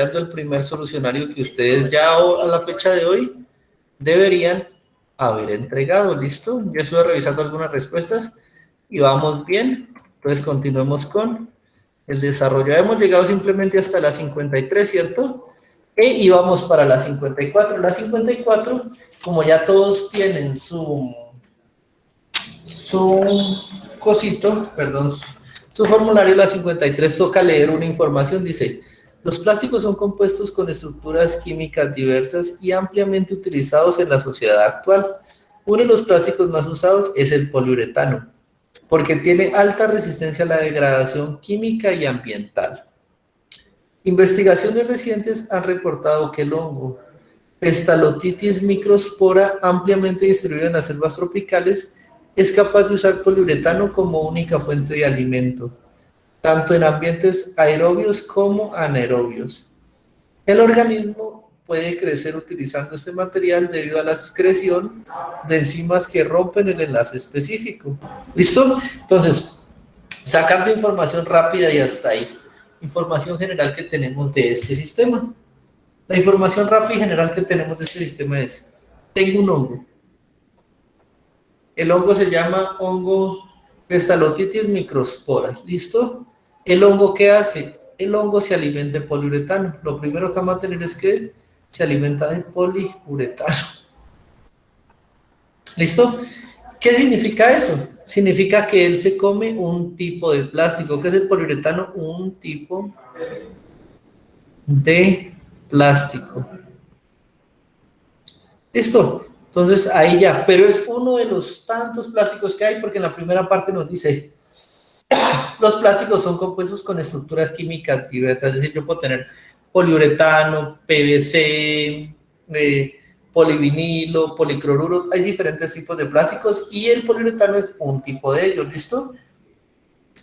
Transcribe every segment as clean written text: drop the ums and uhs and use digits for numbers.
el primer solucionario que ustedes ya a la fecha de hoy deberían haber entregado. ¿Listo? Yo estuve revisando algunas respuestas y vamos bien. Entonces continuemos con el desarrollo. Hemos llegado simplemente hasta la 53, ¿cierto? E íbamos para la 54. La 54, como ya todos tienen su cosito, perdón, su formulario, la 53 toca leer una información, dice: los plásticos son compuestos con estructuras químicas diversas y ampliamente utilizados en la sociedad actual. Uno de los plásticos más usados es el poliuretano, porque tiene alta resistencia a la degradación química y ambiental. Investigaciones recientes han reportado que el hongo Staphylococcus microspora, ampliamente distribuido en las selvas tropicales, es capaz de usar poliuretano como única fuente de alimento, tanto en ambientes aerobios como anaerobios. El organismo puede crecer utilizando este material debido a la excreción de enzimas que rompen el enlace específico. ¿Listo? Entonces, sacando información rápida y hasta ahí, información general que tenemos de este sistema. La información rápida y general que tenemos de este sistema es: tengo un hongo. El hongo se llama hongo Staphylococcus microspora. ¿Listo? ¿El hongo qué hace? El hongo se alimenta de poliuretano. Lo primero que vamos a tener es que se alimenta de poliuretano. ¿Listo? ¿Qué significa eso? Significa que él se come un tipo de plástico. ¿Qué es el poliuretano? Un tipo de plástico. ¿Listo? Entonces ahí ya, pero es uno de los tantos plásticos que hay, porque en la primera parte nos dice: los plásticos son compuestos con estructuras químicas diversas, es decir, yo puedo tener poliuretano, PVC, polivinilo, policloruro, hay diferentes tipos de plásticos y el poliuretano es un tipo de ellos, ¿listo?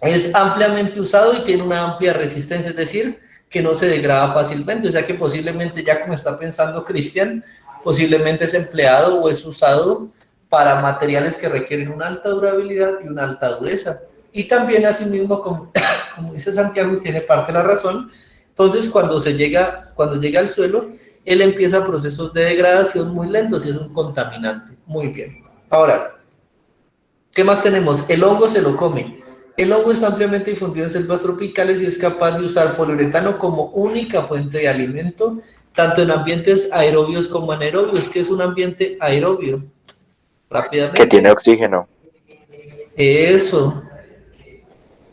Es ampliamente usado y tiene una amplia resistencia, es decir, que no se degrada fácilmente, o sea que posiblemente, ya como está pensando Cristian, posiblemente es empleado o es usado para materiales que requieren una alta durabilidad y una alta dureza. Y también, asimismo, como dice Santiago, y tiene parte de la razón, entonces cuando llega al suelo, él empieza procesos de degradación muy lentos y es un contaminante. Muy bien. Ahora, ¿qué más tenemos? El hongo se lo come. El hongo está ampliamente difundido en selvas tropicales y es capaz de usar poliuretano como única fuente de alimento, tanto en ambientes aerobios como anaerobios. ¿Qué es un ambiente aerobio? Rápidamente. Que tiene oxígeno. Eso.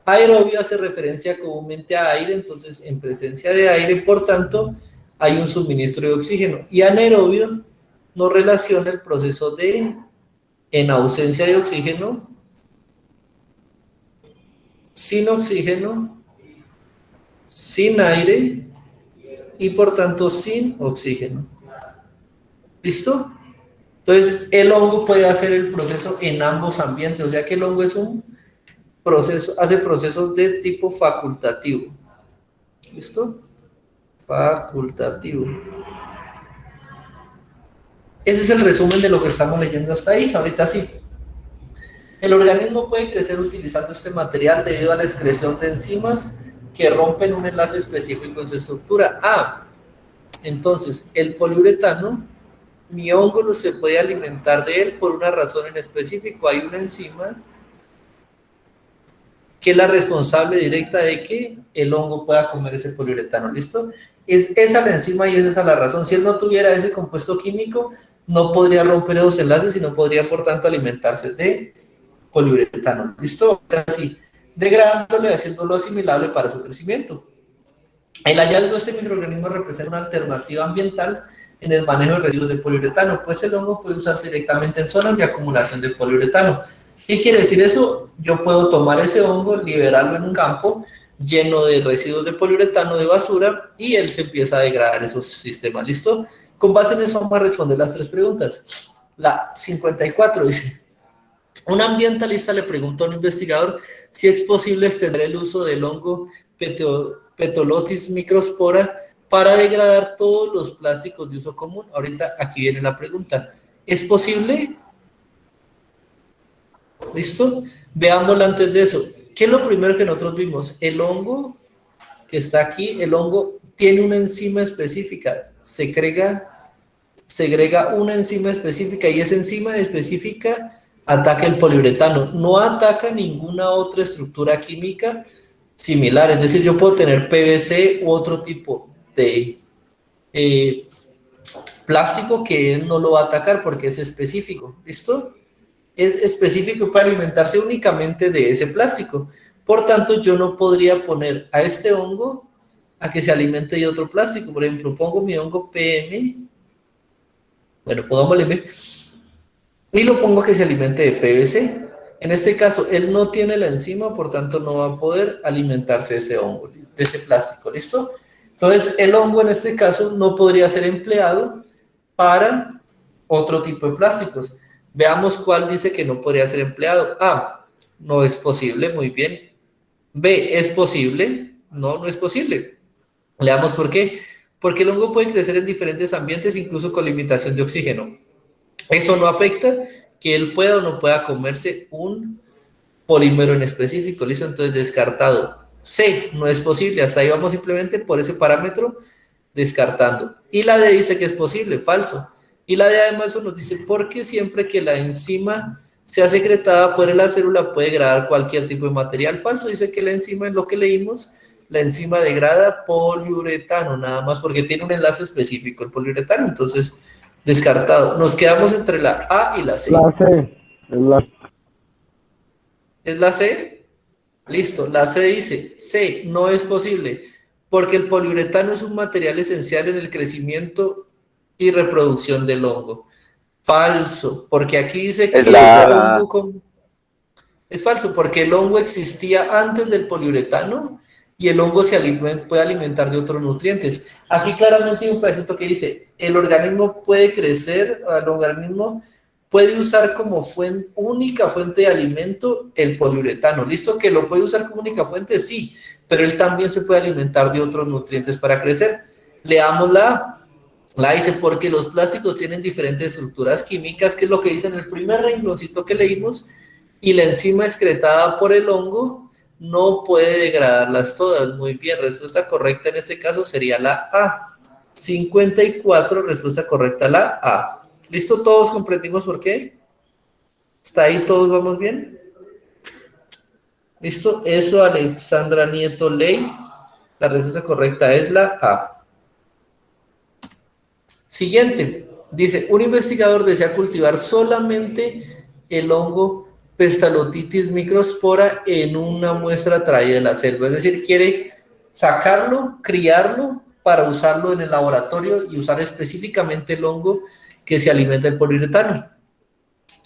Aerobio hace referencia comúnmente a aire, entonces en presencia de aire, por tanto, hay un suministro de oxígeno. Y anaerobio no relaciona el proceso de, en ausencia de oxígeno, sin oxígeno, sin aire y por tanto sin oxígeno. ¿Listo? Entonces el hongo puede hacer el proceso en ambos ambientes, o sea que el hongo es un proceso, hace procesos de tipo facultativo. ¿Listo? Facultativo. Ese es el resumen de lo que estamos leyendo hasta ahí. Ahorita sí. El organismo puede crecer utilizando este material debido a la excreción de enzimas que rompen un enlace específico en su estructura. Entonces, el poliuretano, mi hongo no se puede alimentar de él por una razón en específico. Hay una enzima que es la responsable directa de que el hongo pueda comer ese poliuretano. ¿Listo? Es esa la enzima y es esa la razón. Si él no tuviera ese compuesto químico, no podría romper esos enlaces y no podría, por tanto, alimentarse de poliuretano. ¿Listo? Así, degradándolo y haciéndolo asimilable para su crecimiento. El hallazgo de este microorganismo representa una alternativa ambiental en el manejo de residuos de poliuretano, pues el hongo puede usarse directamente en zonas de acumulación de poliuretano. ¿Qué quiere decir eso? Yo puedo tomar ese hongo, liberarlo en un campo lleno de residuos de poliuretano, de basura, y él se empieza a degradar esos sistemas. ¿Listo? Con base en eso vamos a responder las tres preguntas. La 54 dice: un ambientalista le preguntó a un investigador si es posible extender el uso del hongo Staphylococcus microspora para degradar todos los plásticos de uso común. Ahorita aquí viene la pregunta: ¿es posible? ¿Listo? Veámoslo antes de eso. ¿Qué es lo primero que nosotros vimos? El hongo que está aquí, el hongo tiene una enzima específica, segrega una enzima específica y esa enzima específica ataca el poliuretano, no ataca ninguna otra estructura química similar, es decir, yo puedo tener PVC u otro tipo de plástico que él no lo va a atacar porque es específico, ¿listo? Es específico para alimentarse únicamente de ese plástico, por tanto yo no podría poner a este hongo a que se alimente de otro plástico, por ejemplo, pongo mi hongo PM, bueno, pongámosle M, y lo pongo a que se alimente de PVC. En este caso, él no tiene la enzima, por tanto no va a poder alimentarse de ese hongo, de ese plástico, ¿listo? Entonces, el hongo en este caso no podría ser empleado para otro tipo de plásticos. Veamos cuál dice que no podría ser empleado. A, no es posible, muy bien. B, es posible. No, no es posible. Leamos por qué. Porque el hongo puede crecer en diferentes ambientes, incluso con limitación de oxígeno. Eso no afecta que él pueda o no pueda comerse un polímero en específico, ¿listo? Entonces, descartado. C, no es posible. Hasta ahí vamos simplemente por ese parámetro descartando. Y la D dice que es posible, falso. Y la D además nos dice, porque siempre que la enzima sea secretada fuera de la célula puede degradar cualquier tipo de material. Falso, dice que la enzima, en lo que leímos, la enzima degrada poliuretano, nada más porque tiene un enlace específico, el poliuretano. Entonces, descartado. Nos quedamos entre la A y la C. La C. ¿Es la C? Listo. La C dice, C, no es posible, porque el poliuretano es un material esencial en el crecimiento y reproducción del hongo. Falso, porque aquí dice que el hongo es falso, porque el hongo existía antes del poliuretano y el hongo puede alimentar de otros nutrientes. Aquí claramente hay un pedacito que dice, el organismo puede crecer, el organismo puede usar como única fuente de alimento el poliuretano. ¿Listo? ¿Que lo puede usar como única fuente? Sí, pero él también se puede alimentar de otros nutrientes para crecer. Leamos la dice, porque los plásticos tienen diferentes estructuras químicas, que es lo que dice en el primer rengloncito que leímos, y la enzima excretada por el hongo no puede degradarlas todas. Muy bien, respuesta correcta en este caso sería la A. 54, respuesta correcta la A. ¿Listo? ¿Todos comprendimos por qué? ¿Está ahí? ¿Todos vamos bien? ¿Listo? Eso, Alexandra Nieto Ley. La respuesta correcta es la A. Siguiente. Dice, un investigador desea cultivar solamente el hongo Pestalotitis microspora en una muestra traída de la selva. Es decir, quiere sacarlo, criarlo para usarlo en el laboratorio y usar específicamente el hongo que se alimenta del poliuretano.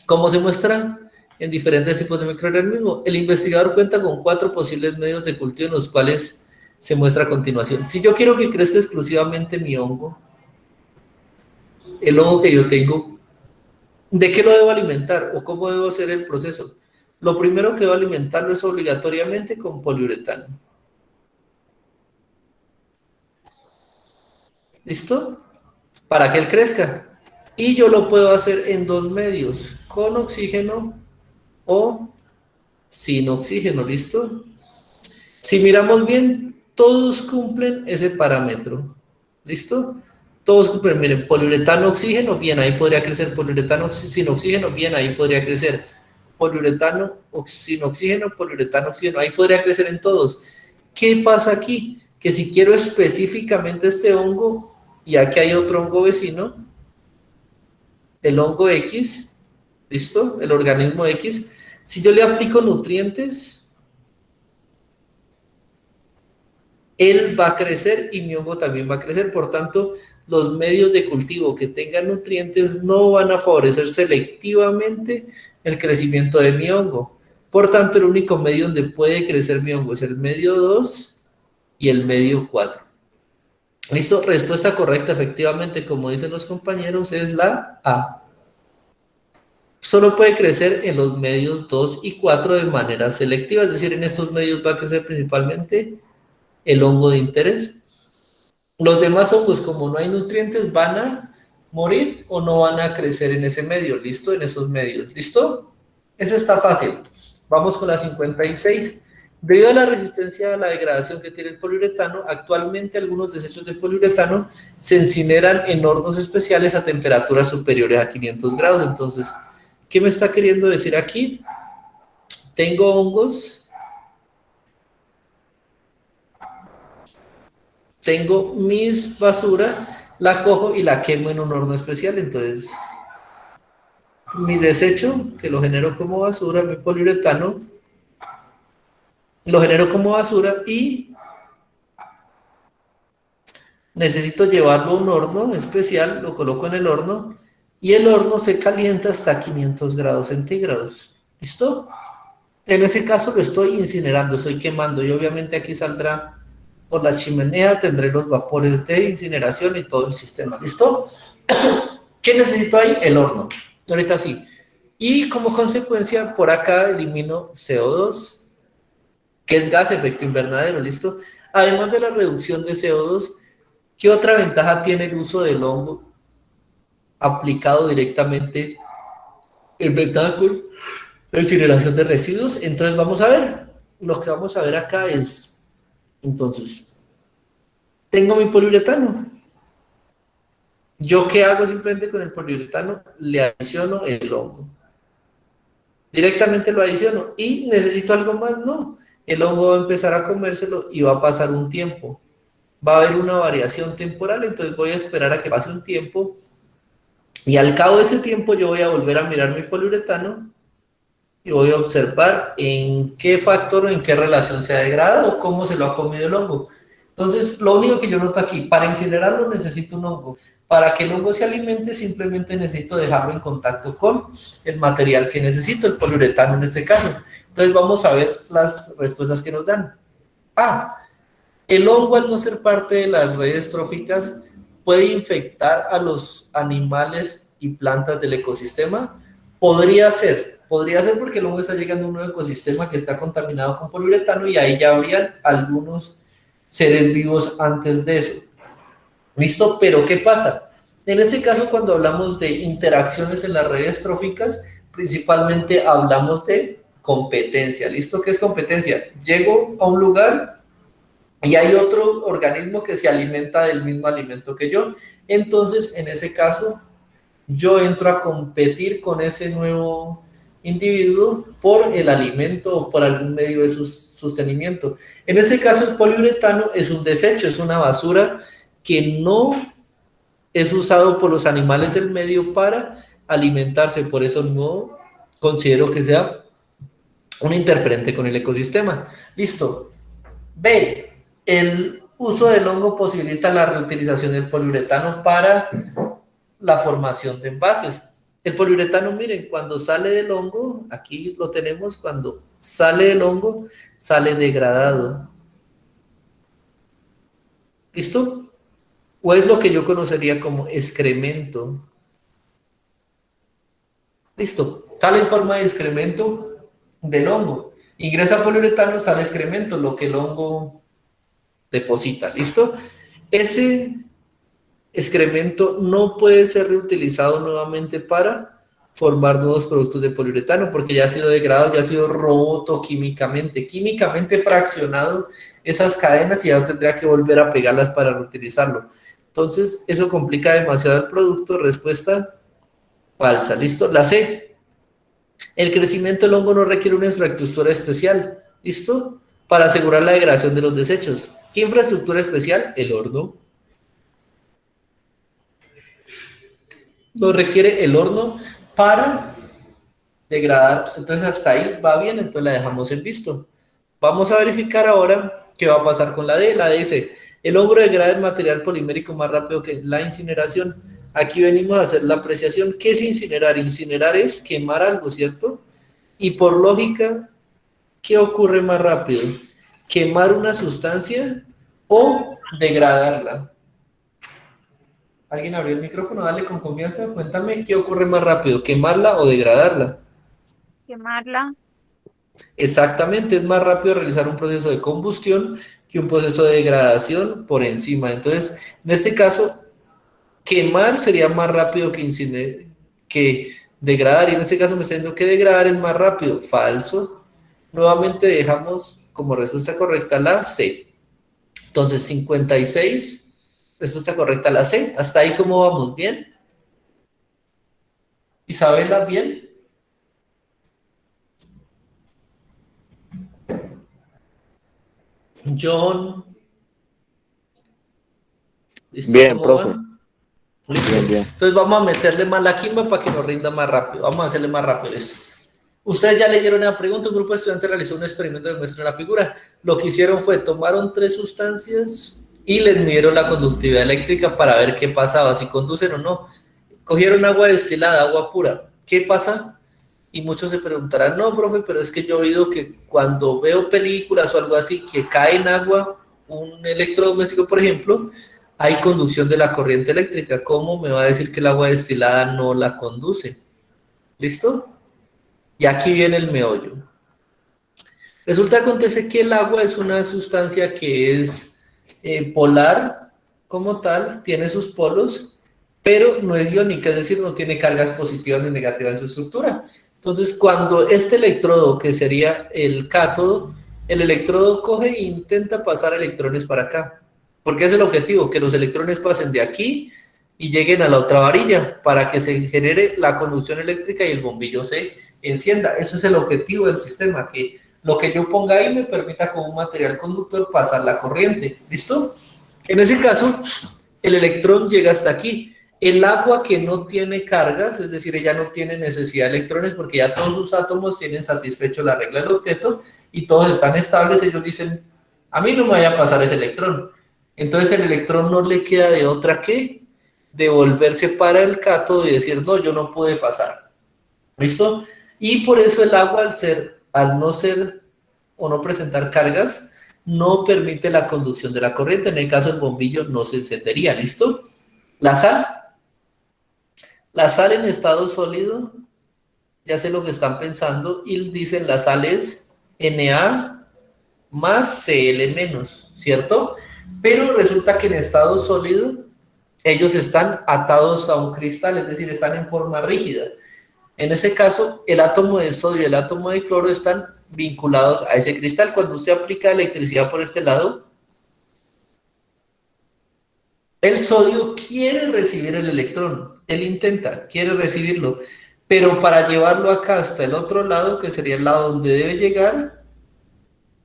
¿Cómo se muestra? En diferentes tipos de microorganismos. El investigador cuenta con 4 posibles medios de cultivo en los cuales se muestra a continuación. Si yo quiero que crezca exclusivamente mi hongo, el hongo que yo tengo, ¿de qué lo debo alimentar o cómo debo hacer el proceso? Lo primero que debo alimentarlo es obligatoriamente con poliuretano. ¿Listo? Para que él crezca. Y yo lo puedo hacer en 2 medios, con oxígeno o sin oxígeno, ¿listo? Si miramos bien, todos cumplen ese parámetro, ¿listo? Todos cumplen, miren, poliuretano, oxígeno, bien, ahí podría crecer, poliuretano sin oxígeno, bien, ahí podría crecer, poliuretano sin oxígeno, poliuretano, oxígeno, ahí podría crecer en todos. ¿Qué pasa aquí? Que si quiero específicamente este hongo, y aquí hay otro hongo vecino, el hongo X, ¿listo? El organismo X, si yo le aplico nutrientes, él va a crecer y mi hongo también va a crecer. Por tanto, los medios de cultivo que tengan nutrientes no van a favorecer selectivamente el crecimiento de mi hongo. Por tanto, el único medio donde puede crecer mi hongo es el medio 2 y el medio 4. ¿Listo? Respuesta correcta, efectivamente, como dicen los compañeros, es la A. Solo puede crecer en los medios 2 y 4 de manera selectiva, es decir, en estos medios va a crecer principalmente el hongo de interés. Los demás hongos, como no hay nutrientes, van a morir o no van a crecer en ese medio, ¿listo? En esos medios, ¿listo? Eso está fácil. Vamos con la 56. Debido a la resistencia a la degradación que tiene el poliuretano, actualmente algunos desechos de poliuretano se incineran en hornos especiales a temperaturas superiores a 500 grados. Entonces, ¿qué me está queriendo decir aquí? Tengo hongos, tengo mis basura, la cojo y la quemo en un horno especial. Entonces, mi desecho, que lo genero como basura, mi poliuretano, lo genero como basura y necesito llevarlo a un horno especial, lo coloco en el horno y el horno se calienta hasta 500 grados centígrados. ¿Listo? En ese caso lo estoy incinerando, estoy quemando y obviamente aquí saldrá por la chimenea, tendré los vapores de incineración y todo el sistema. ¿Listo? ¿Qué necesito ahí? El horno. Ahorita sí. Y como consecuencia, por acá elimino CO2, que es gas efecto invernadero. ¿Listo? Además de la reducción de CO2, ¿qué otra ventaja tiene el uso del hongo aplicado directamente en ventaja con la incineración de residuos? Entonces vamos a ver. Lo que vamos a ver acá es, entonces, tengo mi poliuretano. ¿Yo qué hago simplemente con el poliuretano? Le adiciono el hongo. Directamente lo adiciono. ¿Y necesito algo más? No. El hongo va a empezar a comérselo y va a pasar un tiempo. Va a haber una variación temporal, entonces voy a esperar a que pase un tiempo y al cabo de ese tiempo yo voy a volver a mirar mi poliuretano y voy a observar en qué factor o en qué relación se ha degradado o cómo se lo ha comido el hongo. Entonces, lo único que yo noto aquí, para incinerarlo necesito un hongo. Para que el hongo se alimente, simplemente necesito dejarlo en contacto con el material que necesito, el poliuretano en este caso. Entonces, vamos a ver las respuestas que nos dan. Ah, el hongo, al no ser parte de las redes tróficas, puede infectar a los animales y plantas del ecosistema. Podría ser porque el hongo está llegando a un nuevo ecosistema que está contaminado con poliuretano y ahí ya habrían algunos seres vivos antes de eso. ¿Listo? Pero ¿qué pasa? En ese caso, cuando hablamos de interacciones en las redes tróficas, principalmente hablamos de competencia. ¿Listo? ¿Qué es competencia? Llego a un lugar y hay otro organismo que se alimenta del mismo alimento que yo. Entonces, en ese caso, yo entro a competir con ese nuevo individuo por el alimento o por algún medio de su sostenimiento. En este caso, el poliuretano es un desecho, es una basura que no es usado por los animales del medio para alimentarse. Por eso no considero que sea un interferente con el ecosistema. Listo. B. El uso del hongo posibilita la reutilización del poliuretano para la formación de envases. El poliuretano, miren, cuando sale del hongo, aquí lo tenemos, cuando sale del hongo, sale degradado. ¿Listo? O es lo que yo conocería como excremento. Listo, sale en forma de excremento del hongo. Ingresa poliuretano, sale excremento, lo que el hongo deposita. ¿Listo? Ese excremento no puede ser reutilizado nuevamente para formar nuevos productos de poliuretano porque ya ha sido degradado, ya ha sido roto químicamente fraccionado esas cadenas y ya no tendría que volver a pegarlas para reutilizarlo. Entonces, eso complica demasiado el producto. Respuesta falsa. ¿Listo? La C. El crecimiento del hongo no requiere una infraestructura especial. ¿Listo? Para asegurar la degradación de los desechos. ¿Qué infraestructura especial? El horno. No requiere el horno para degradar. Entonces hasta ahí va bien, entonces la dejamos en visto. Vamos a verificar ahora qué va a pasar con la D. La D dice, el hongo degrada el material polimérico más rápido que la incineración. Aquí venimos a hacer la apreciación. ¿Qué es incinerar? Incinerar es quemar algo, ¿cierto? Y por lógica, ¿qué ocurre más rápido? ¿Quemar una sustancia o degradarla? ¿Alguien abrió el micrófono? Dale con confianza. Cuéntame, ¿qué ocurre más rápido? ¿Quemarla o degradarla? Quemarla. Exactamente, es más rápido realizar un proceso de combustión que un proceso de degradación por encima. Entonces, en este caso, quemar sería más rápido que degradar. Y en este caso me está diciendo que degradar es más rápido. Falso. Nuevamente dejamos como respuesta correcta la C. Entonces, 56, respuesta correcta la C. ¿Hasta ahí cómo vamos? ¿Bien? ¿Isabela, bien? John. ¿Listo? Bien, ¿Cómo profe. van? ¿Listo? Bien, bien. Entonces vamos a meterle más la quimba para que nos rinda más rápido. Vamos a hacerle más rápido esto. Ustedes ya leyeron la pregunta. Un grupo de estudiantes realizó un experimento que muestra la figura. Lo que hicieron fue tomaron 3 sustancias y les midieron la conductividad eléctrica para ver qué pasaba, si conducen o no. Cogieron agua destilada, agua pura. ¿Qué pasa? Y muchos se preguntarán, no, profe, pero es que yo he oído que cuando veo películas o algo así, que cae en agua un electrodoméstico, por ejemplo, hay conducción de la corriente eléctrica. ¿Cómo me va a decir que el agua destilada no la conduce? ¿Listo? Y aquí viene el meollo. Resulta que acontece que el agua es una sustancia que es polar como tal, tiene sus polos, pero no es iónica, es decir, no tiene cargas positivas ni negativas en su estructura. Entonces, cuando este electrodo, que sería el cátodo, el electrodo coge e intenta pasar electrones para acá. Porque es el objetivo, que los electrones pasen de aquí y lleguen a la otra varilla para que se genere la conducción eléctrica y el bombillo se encienda. Eso es el objetivo del sistema, que lo que yo ponga ahí me permita como un material conductor pasar la corriente. ¿Listo? En ese caso, el electrón llega hasta aquí. El agua que no tiene cargas, es decir, ella no tiene necesidad de electrones porque ya todos sus átomos tienen satisfecho la regla del octeto y todos están estables, ellos dicen, a mí no me vaya a pasar ese electrón. Entonces el electrón no le queda de otra que devolverse para el cátodo y decir, no, yo no pude pasar. ¿Listo? Y por eso el agua, al no ser o no presentar cargas, no permite la conducción de la corriente. En el caso del bombillo no se encendería. ¿Listo? La sal. La sal en estado sólido, ya sé lo que están pensando, y dicen la sal es Na más Cl menos, ¿cierto? Pero resulta que en estado sólido ellos están atados a un cristal, es decir, están en forma rígida. En ese caso, el átomo de sodio y el átomo de cloro están vinculados a ese cristal. Cuando usted aplica electricidad por este lado, el sodio quiere recibir el electrón, él intenta, quiere recibirlo, pero para llevarlo acá hasta el otro lado, que sería el lado donde debe llegar,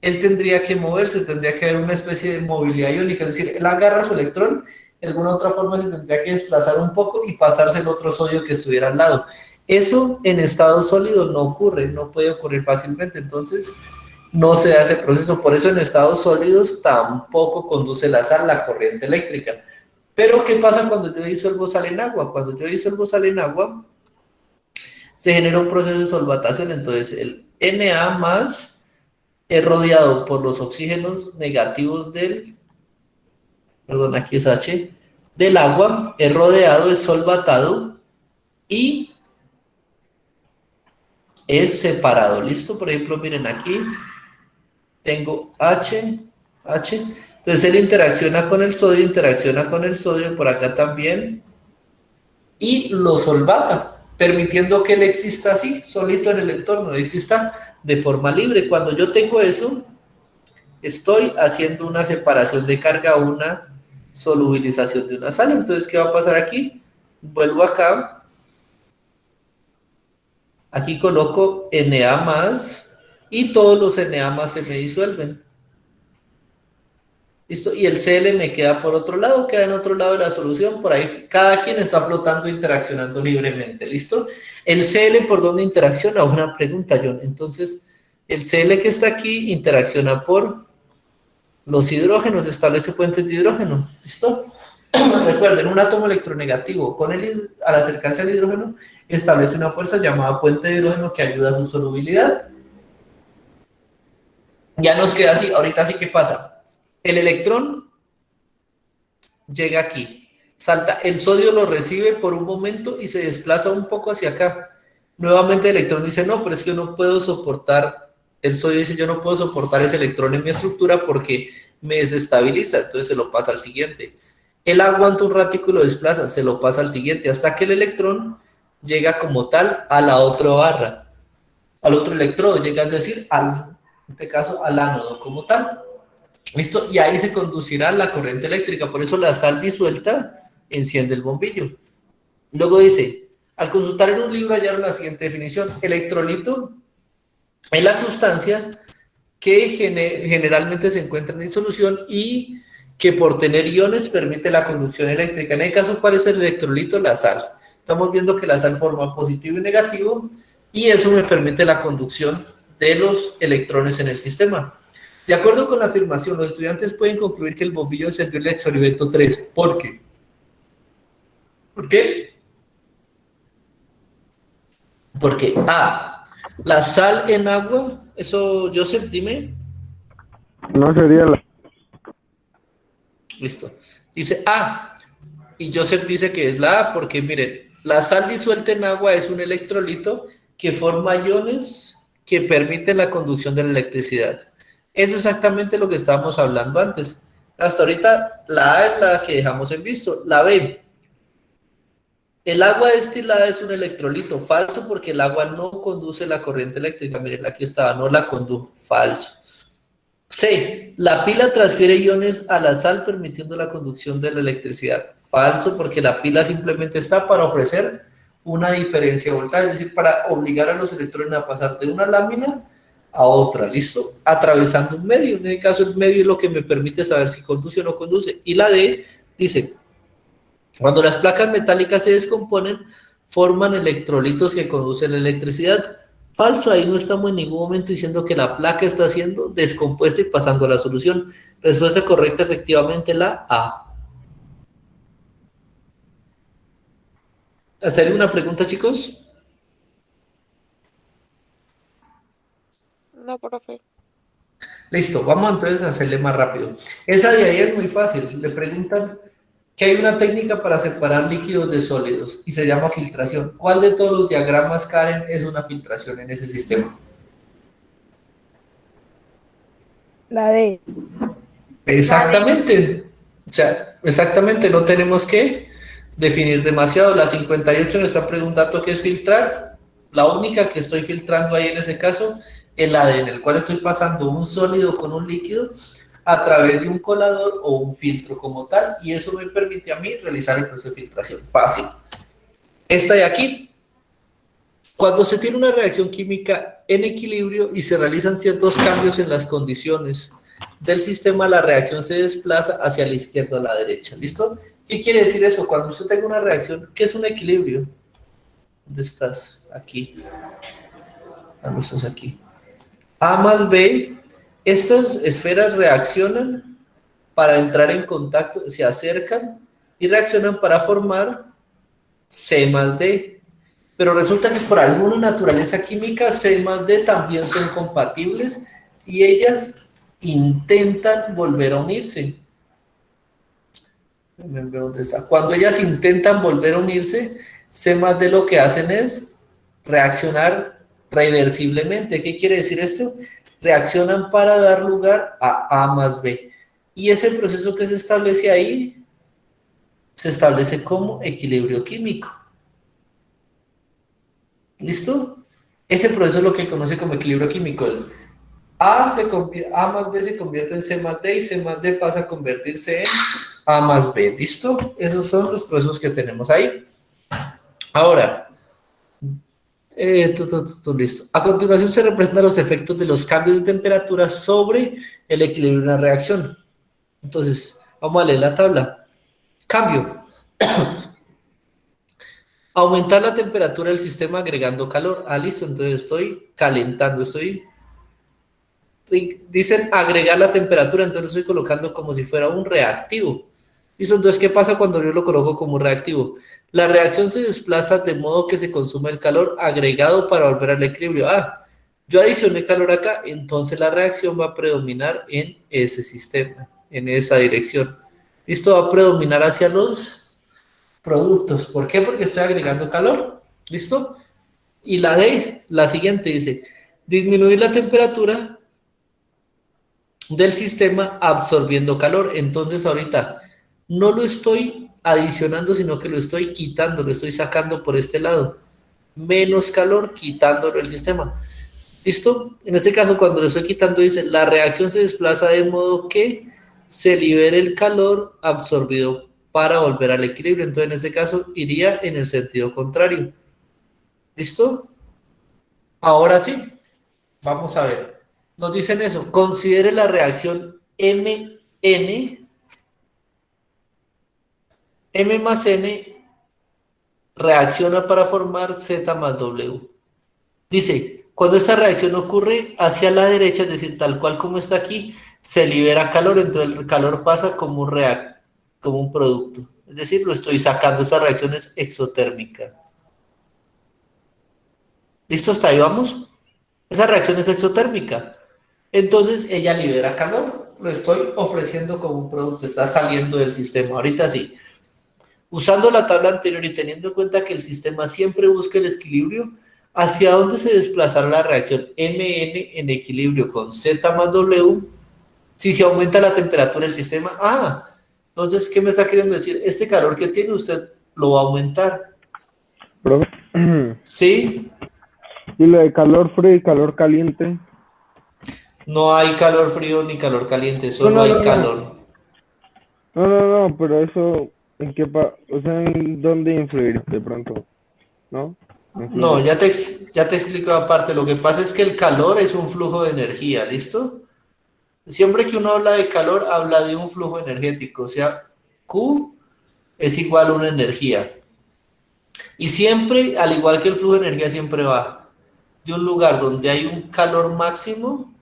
él tendría que moverse, tendría que haber una especie de movilidad iónica, es decir, él agarra su electrón, de alguna otra forma se tendría que desplazar un poco y pasarse el otro sodio que estuviera al lado. Eso en estado sólido no ocurre, no puede ocurrir fácilmente, entonces no se da ese proceso, por eso en estados sólidos tampoco conduce la sal la corriente eléctrica. Pero, ¿qué pasa cuando yo disuelvo sal en agua? Cuando yo disuelvo sal en agua, se genera un proceso de solvatación, entonces el Na más es rodeado por los oxígenos negativos perdón, aquí es H, del agua, es rodeado, es solvatado y es separado. ¿Listo? Por ejemplo, miren aquí, tengo H, entonces él interacciona con el sodio, por acá también, y lo solvata, permitiendo que él exista así, solito en el entorno, exista de forma libre. Cuando yo tengo eso, estoy haciendo una separación de carga, una solubilización de una sal. Entonces, ¿qué va a pasar aquí? Vuelvo acá, aquí coloco Na más, y todos los Na más se me disuelven. ¿Listo? Y el Cl me queda por otro lado, queda en otro lado de la solución, por ahí cada quien está flotando, interaccionando libremente, ¿listo? El Cl, ¿por dónde interacciona? Buena pregunta, John. Entonces, el Cl que está aquí interacciona por los hidrógenos, establece puentes de hidrógeno, ¿listo? Recuerden, un átomo electronegativo al acercarse al hidrógeno establece una fuerza llamada puente de hidrógeno que ayuda a su solubilidad. Ya nos queda así, ahorita sí, ¿qué pasa? El electrón llega aquí, salta, el sodio lo recibe por un momento y se desplaza un poco hacia acá. Nuevamente el electrón dice, no, pero es que yo no puedo soportar, el sodio dice, yo no puedo soportar ese electrón en mi estructura porque me desestabiliza, entonces se lo pasa al siguiente. Él aguanta un ratico y lo desplaza, se lo pasa al siguiente, hasta que el electrón llega como tal a la otra barra, al otro electrodo, llega a decir, en este caso al ánodo como tal. ¿Listo? Y ahí se conducirá la corriente eléctrica, por eso la sal disuelta enciende el bombillo. Luego dice, al consultar en un libro hallaron la siguiente definición: electrolito es la sustancia que generalmente se encuentra en disolución y que por tener iones permite la conducción eléctrica. En el caso, ¿cuál es el electrolito? La sal. Estamos viendo que la sal forma positivo y negativo y eso me permite la conducción de los electrones en el sistema. De acuerdo con la afirmación, los estudiantes pueden concluir que el bombillo encendió el experimento 3. ¿Por qué? ¿Por qué? Porque A, la sal en agua, eso, Joseph, dime. No sería la... Listo. Dice A, y Joseph dice que es la A, porque miren, la sal disuelta en agua es un electrolito que forma iones que permiten la conducción de la electricidad. Eso es exactamente lo que estábamos hablando antes. Hasta ahorita la A es la que dejamos en visto. La B, el agua destilada es un electrolito. Falso, porque el agua no conduce la corriente eléctrica. Miren, aquí estaba, no la condujo. Falso. C, la pila transfiere iones a la sal permitiendo la conducción de la electricidad. Falso, porque la pila simplemente está para ofrecer una diferencia de voltaje, es decir, para obligar a los electrones a pasar de una lámina a otra, ¿listo? Atravesando un medio. En este caso, el medio es lo que me permite saber si conduce o no conduce. Y la D dice, cuando las placas metálicas se descomponen, forman electrolitos que conducen la electricidad. Falso, ahí no estamos en ningún momento diciendo que la placa está siendo descompuesta y pasando a la solución. Respuesta correcta, efectivamente, la A. ¿Hasta ahí una pregunta, chicos? No, profe. Listo, vamos entonces a hacerle más rápido. Esa de ahí es muy fácil. Le preguntan que hay una técnica para separar líquidos de sólidos y se llama filtración. ¿Cuál de todos los diagramas, Karen, es una filtración en ese sistema? La D. Exactamente. O sea, exactamente, no tenemos que definir demasiado. La 58 me está preguntando qué es filtrar. La única que estoy filtrando ahí en ese caso es la D, en el cual estoy pasando un sólido con un líquido a través de un colador o un filtro como tal, y eso me permite a mí realizar el proceso de filtración. Fácil. Esta de aquí, cuando se tiene una reacción química en equilibrio y se realizan ciertos cambios en las condiciones del sistema, la reacción se desplaza hacia la izquierda o a la derecha. ¿Listo? ¿Qué quiere decir eso? Cuando usted tenga una reacción, ¿qué es un equilibrio? ¿Dónde estás? Aquí. ¿Dónde estás? Aquí. A más B, estas esferas reaccionan para entrar en contacto, se acercan y reaccionan para formar C más D. Pero resulta que por alguna naturaleza química C más D también son compatibles y ellas intentan volver a unirse. Cuando ellas intentan volver a unirse, C más D lo que hacen es reaccionar reversiblemente. ¿Qué quiere decir esto? Reaccionan para dar lugar a A más B. Y ese proceso que se establece ahí se establece como equilibrio químico. ¿Listo? Ese proceso es lo que conoce como equilibrio químico. El A más B se convierte en C más D y C más D pasa a convertirse en A más B. ¿Listo? Esos son los procesos que tenemos ahí. Ahora, listo. A continuación se representan los efectos de los cambios de temperatura sobre el equilibrio de una reacción. Entonces, vamos a leer la tabla. Cambio. Aumentar la temperatura del sistema agregando calor. Ah, listo, entonces estoy calentando, dicen agregar la temperatura, entonces estoy colocando como si fuera un reactivo. ¿Listo? Entonces, ¿qué pasa cuando yo lo coloco como un reactivo? La reacción se desplaza de modo que se consume el calor agregado para volver al equilibrio. Ah, yo adicioné calor acá, entonces la reacción va a predominar en ese sistema, en esa dirección. Esto va a predominar hacia los productos. ¿Por qué? Porque estoy agregando calor. ¿Listo? Y la D, la siguiente dice, disminuir la temperatura del sistema absorbiendo calor. Entonces ahorita no lo estoy adicionando, sino que lo estoy quitando, lo estoy sacando por este lado. Menos calor, quitándolo del sistema. ¿Listo? En este caso, cuando le estoy quitando, dice, la reacción se desplaza de modo que se libere el calor absorbido para volver al equilibrio. Entonces, en este caso, iría en el sentido contrario. ¿Listo? Ahora sí, vamos a ver. Nos dicen eso. Considere la reacción MN. M más N reacciona para formar Z más W. Dice, cuando esta reacción ocurre hacia la derecha, es decir, tal cual como está aquí, se libera calor, entonces el calor pasa como como un producto. Es decir, lo estoy sacando, esta reacción es exotérmica. ¿Listo? ¿Hasta ahí vamos? Esa reacción es exotérmica. Entonces ella libera calor, lo estoy ofreciendo como un producto, está saliendo del sistema. Ahorita sí. Usando la tabla anterior y teniendo en cuenta que el sistema siempre busca el equilibrio, ¿hacia dónde se desplazará la reacción MN en equilibrio con Z más W si se aumenta la temperatura del sistema? Ah, entonces, ¿qué me está queriendo decir? Este calor que tiene usted lo va a aumentar. Profe, ¿Sí? y lo de calor frío y calor caliente. No hay calor frío ni calor caliente, No, solo no, hay no, no. calor. No, pero eso, ¿en qué o sea, ¿en dónde influir de pronto? ¿No? ¿No No, influye? ya te explico aparte. Lo que pasa es que el calor es un flujo de energía, ¿listo? Siempre que uno habla de calor, habla de un flujo energético, o sea, Q es igual a una energía. Y siempre, al igual que el flujo de energía, siempre va de un lugar donde hay un calor máximo,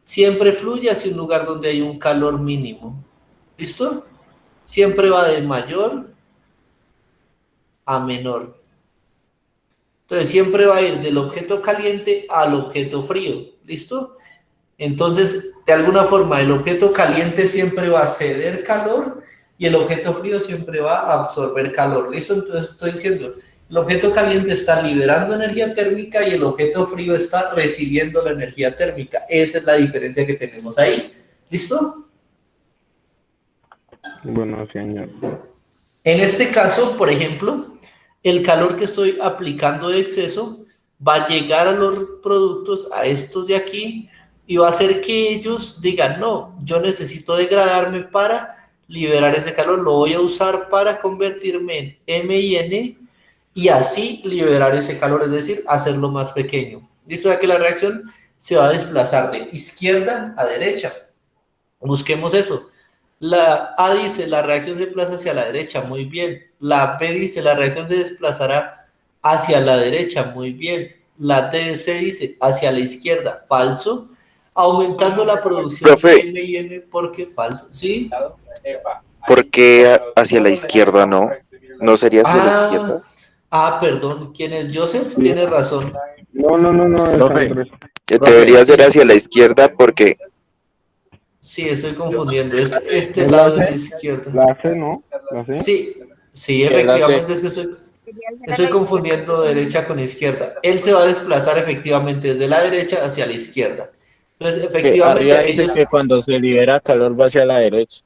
siempre fluye hacia un lugar donde hay un calor mínimo. ¿Listo? Siempre va de mayor a menor. Entonces, siempre va a ir del objeto caliente al objeto frío. ¿Listo? Entonces, de alguna forma, el objeto caliente siempre va a ceder calor y el objeto frío siempre va a absorber calor. ¿Listo? Entonces, estoy diciendo, el objeto caliente está liberando energía térmica y el objeto frío está recibiendo la energía térmica. Esa es la diferencia que tenemos ahí. ¿Listo? Bueno, señor. En este caso, por ejemplo, el calor que estoy aplicando de exceso va a llegar a los productos, a estos de aquí, y va a hacer que ellos digan, no, yo necesito degradarme para liberar ese calor, lo voy a usar para convertirme en M y N y así liberar ese calor, es decir, hacerlo más pequeño. Listo, ya que la reacción se va a desplazar de izquierda a derecha. Busquemos eso. La A dice, la reacción se desplaza hacia la derecha, muy bien. La B dice, la reacción se desplazará hacia la derecha, muy bien. La D C dice, hacia la izquierda, falso. Aumentando la producción de Profe, M y N porque falso. ¿Sí? ¿por qué hacia la izquierda no? ¿No sería hacia la Ah, izquierda? perdón. ¿Quién es Joseph? Sí. Tiene razón. No, es Profe, Andrés. Debería ser hacia la izquierda porque Sí, estoy confundiendo. Este ¿Es lado es la izquierda. la C, no? ¿La C? Sí, sí, ¿qué es la C? efectivamente es que estoy, Quería ser a estoy la confundiendo izquierda. derecha con izquierda. Él se va a desplazar efectivamente desde la derecha hacia la izquierda. Entonces, Que efectivamente, arriba dice aquellos... que cuando se libera calor va hacia la derecha,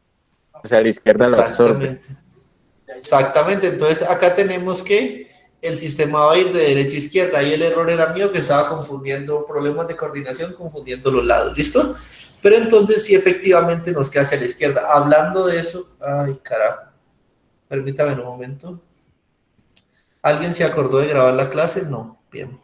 hacia la izquierda lo absorbe. Exactamente. Exactamente. Entonces, acá tenemos que el sistema va a ir de derecha a izquierda. Y el error era mío que estaba confundiendo problemas de coordinación, confundiendo los lados. ¿Listo? Pero entonces, sí, efectivamente nos queda hacia la izquierda. Hablando de eso... Ay, carajo. Permítame un momento. ¿Alguien se acordó de grabar la clase? No. Bien.